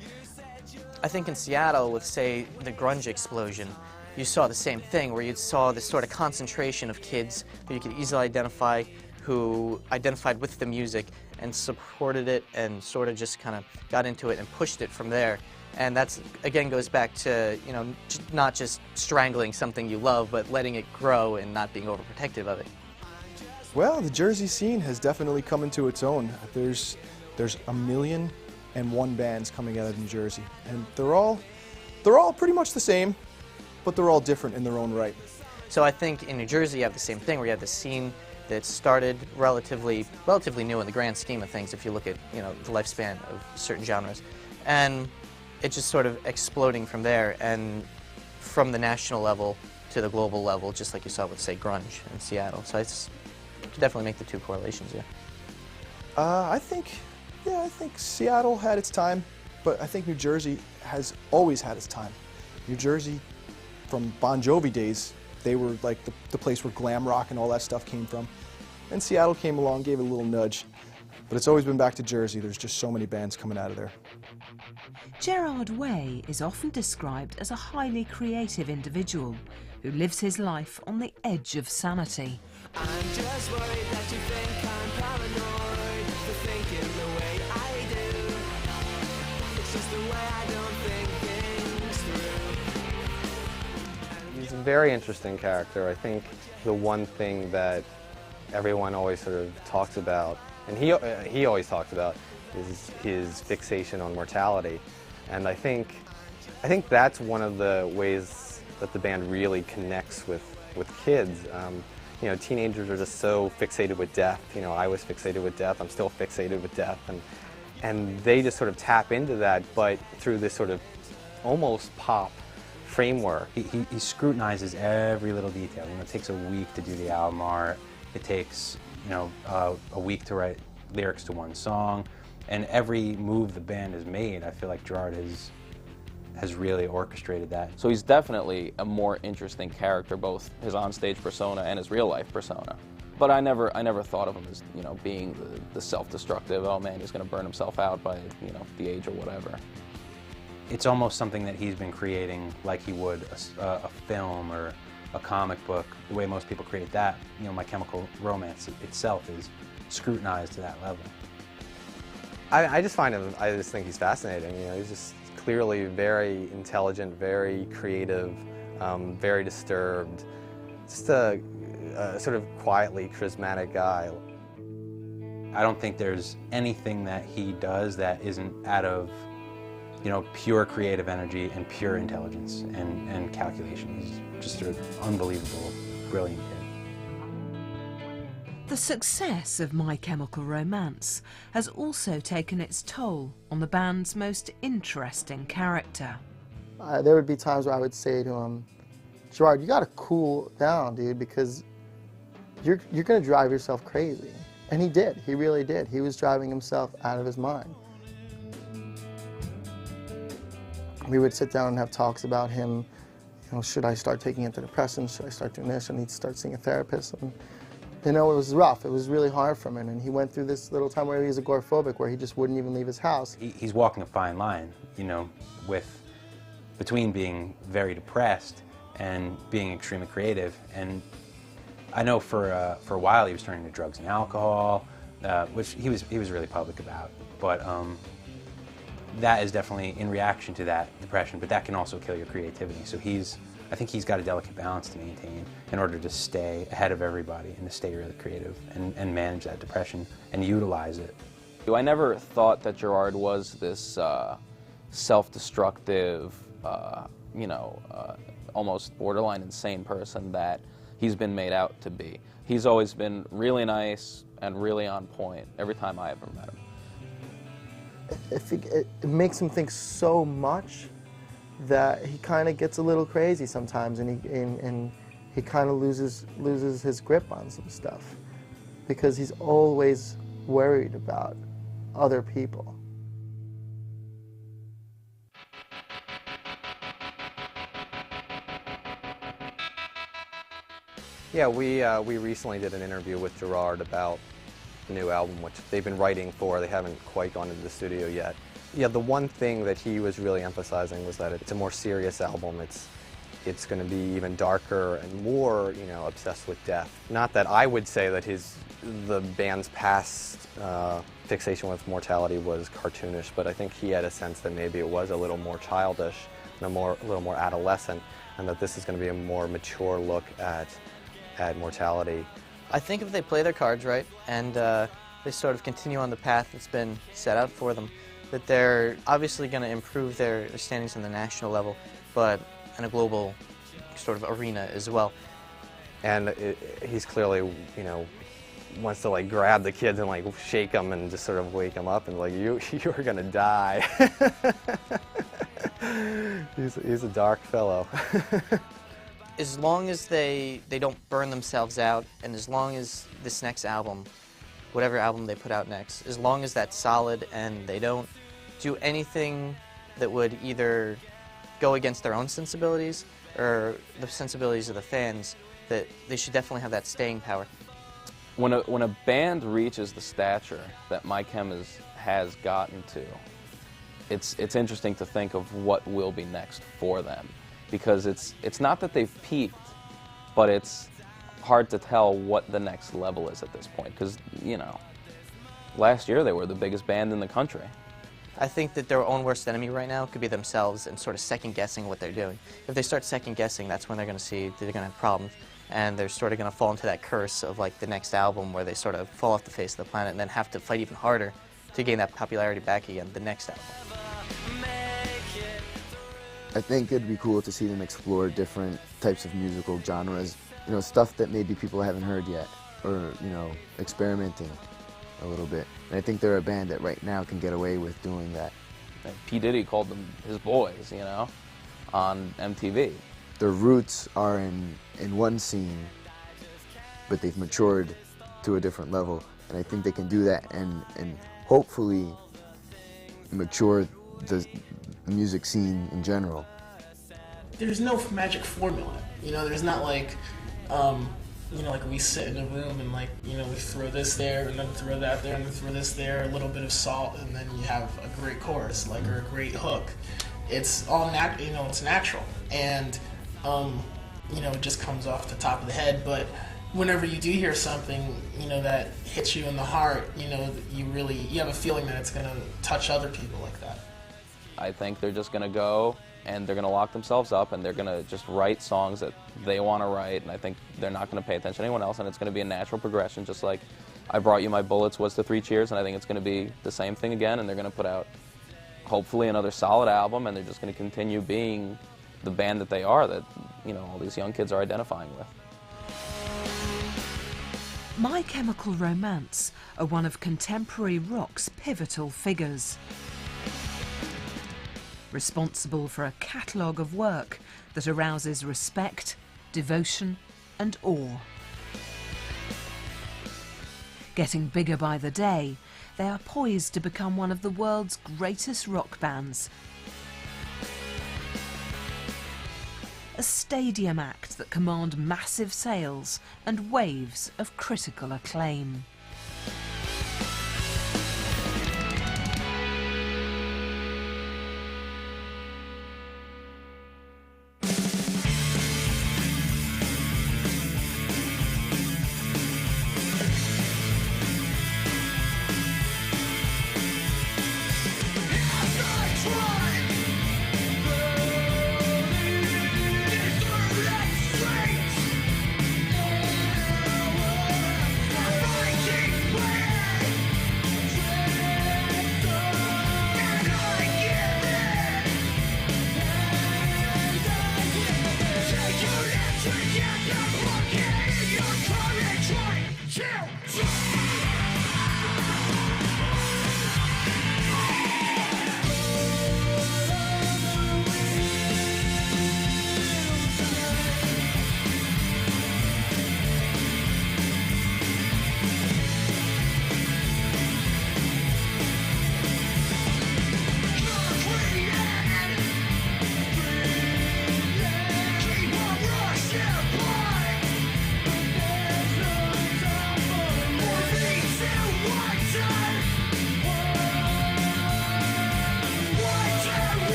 I think in Seattle with, say, the grunge explosion, you saw the same thing, where you saw this sort of concentration of kids who you could easily identify, who identified with the music and supported it and sort of just kind of got into it and pushed it from there. And that's, again, goes back to, you know, not just strangling something you love, but letting it grow and not being overprotective of it. Well, the Jersey scene has definitely come into its own. There's 1,000,001 bands coming out of New Jersey, and they're all pretty much the same, but they're all different in their own right. So I think in New Jersey you have the same thing, where you have the scene that started relatively new in the grand scheme of things, if you look at, you know, the lifespan of certain genres, and it's just sort of exploding from there, and from the national level to the global level, just like you saw with, say, grunge in Seattle. So you can definitely make the two correlations, yeah. I think Seattle had its time, but I think New Jersey has always had its time. New Jersey, from Bon Jovi days, they were like the place where glam rock and all that stuff came from. And Seattle came along, gave it a little nudge. But it's always been back to Jersey. There's just so many bands coming out of there. Gerard Way is often described as a highly creative individual who lives his life on the edge of sanity. I'm just worried that you think I'm paranoid for thinking the way I do. It's just the way I don't think things through. He's a very interesting character. I think the one thing that everyone always sort of talks about, and he always talks about, is his fixation on mortality. And I think that's one of the ways that the band really connects with kids. You know, teenagers are just so fixated with death. You know, I was fixated with death. I'm still fixated with death, and they just sort of tap into that, but through this sort of almost pop framework. He scrutinizes every little detail. You know, it takes a week to do the album art. It takes, you know, a week to write lyrics to one song, and every move the band has made, I feel like Gerard has really orchestrated that. So he's definitely a more interesting character, both his onstage persona and his real-life persona. But I never thought of him as, you know, being the self-destructive, oh man, he's going to burn himself out by, you know, the age or whatever. It's almost something that he's been creating like he would a film or a comic book, the way most people create that. You know, My Chemical Romance itself is scrutinized to that level. I just think he's fascinating. You know, he's just clearly very intelligent, very creative, very disturbed, just a sort of quietly charismatic guy. I don't think there's anything that he does that isn't out of, you know, pure creative energy and pure intelligence and calculation. He's just an unbelievable, brilliant kid. The success of My Chemical Romance has also taken its toll on the band's most interesting character. There would be times where I would say to him, Gerard, you gotta cool down, dude, because you're gonna drive yourself crazy. And he did, he really did. He was driving himself out of his mind. We would sit down and have talks about him, you know, should I start taking antidepressants, should I start doing this, I need to start seeing a therapist. And, you know, it was rough, it was really hard for him, and he went through this little time where he was agoraphobic, where he just wouldn't even leave his house. He's walking a fine line, you know, between being very depressed and being extremely creative. And I know for a while he was turning to drugs and alcohol, which he was really public about. But that is definitely in reaction to that depression, but that can also kill your creativity. So I think he's got a delicate balance to maintain in order to stay ahead of everybody and to stay really creative and manage that depression and utilize it. I never thought that Gerard was this self-destructive, you know, almost borderline insane person that he's been made out to be. He's always been really nice and really on point every time I ever met him. It makes him think so much that he kind of gets a little crazy sometimes, and he kind of loses his grip on some stuff because he's always worried about other people. Yeah, we recently did an interview with Gerard about the new album, which they've been writing for. They haven't quite gone into the studio yet. Yeah, the one thing that he was really emphasizing was that it's a more serious album. it's going to be even darker and more, you know, obsessed with death. Not that I would say that the band's past fixation with mortality was cartoonish, but I think he had a sense that maybe it was a little more childish and a little more adolescent, and that this is going to be a more mature look at mortality. I think if they play their cards right and they sort of continue on the path that's been set out for them, that they're obviously going to improve their standings on the national level, but in a global sort of arena as well. And he's clearly, you know, wants to like grab the kids and like shake them and just sort of wake them up and like, you're gonna die. he's a dark fellow. As long as they don't burn themselves out, and as long as this next album, whatever album they put out next, as long as that's solid and they don't do anything that would either go against their own sensibilities or the sensibilities of the fans, that they should definitely have that staying power. When a band reaches the stature that My Chem has gotten to, it's interesting to think of what will be next for them, because it's not that they've peaked, but it's hard to tell what the next level is at this point, because, you know, last year they were the biggest band in the country. I think that their own worst enemy right now could be themselves and sort of second-guessing what they're doing. If they start second-guessing, that's when they're going to see that they're going to have problems, and they're sort of going to fall into that curse of like the next album where they sort of fall off the face of the planet and then have to fight even harder to gain that popularity back again the next album. I think it'd be cool to see them explore different types of musical genres, you know, stuff that maybe people haven't heard yet, or, you know, experimenting a little bit. And I think they're a band that right now can get away with doing that. And P. Diddy called them his boys, you know, on MTV. Their roots are in one scene, but they've matured to a different level. And I think they can do that and hopefully mature the music scene in general. There's no magic formula, you know, there's not like, you know, like we sit in a room and like, you know, we throw this there and then throw that there and then throw this there, a little bit of salt, and then you have a great chorus, like, or a great hook. It's all you know, it's natural, and you know, it just comes off the top of the head. But whenever you do hear something, you know, that hits you in the heart, you know, you have a feeling that it's gonna touch other people like that. I think they're just gonna go and they're gonna lock themselves up and they're gonna just write songs that they want to write, and I think they're not gonna pay attention to anyone else, and it's gonna be a natural progression, just like I Brought You My Bullets was to 3 Cheers, and I think it's gonna be the same thing again, and they're gonna put out hopefully another solid album, and they're just gonna continue being the band that they are, that, you know, all these young kids are identifying with. My Chemical Romance are one of contemporary rock's pivotal figures, responsible for a catalogue of work that arouses respect, devotion and awe. Getting bigger by the day, they are poised to become one of the world's greatest rock bands. A stadium act that command massive sales and waves of critical acclaim.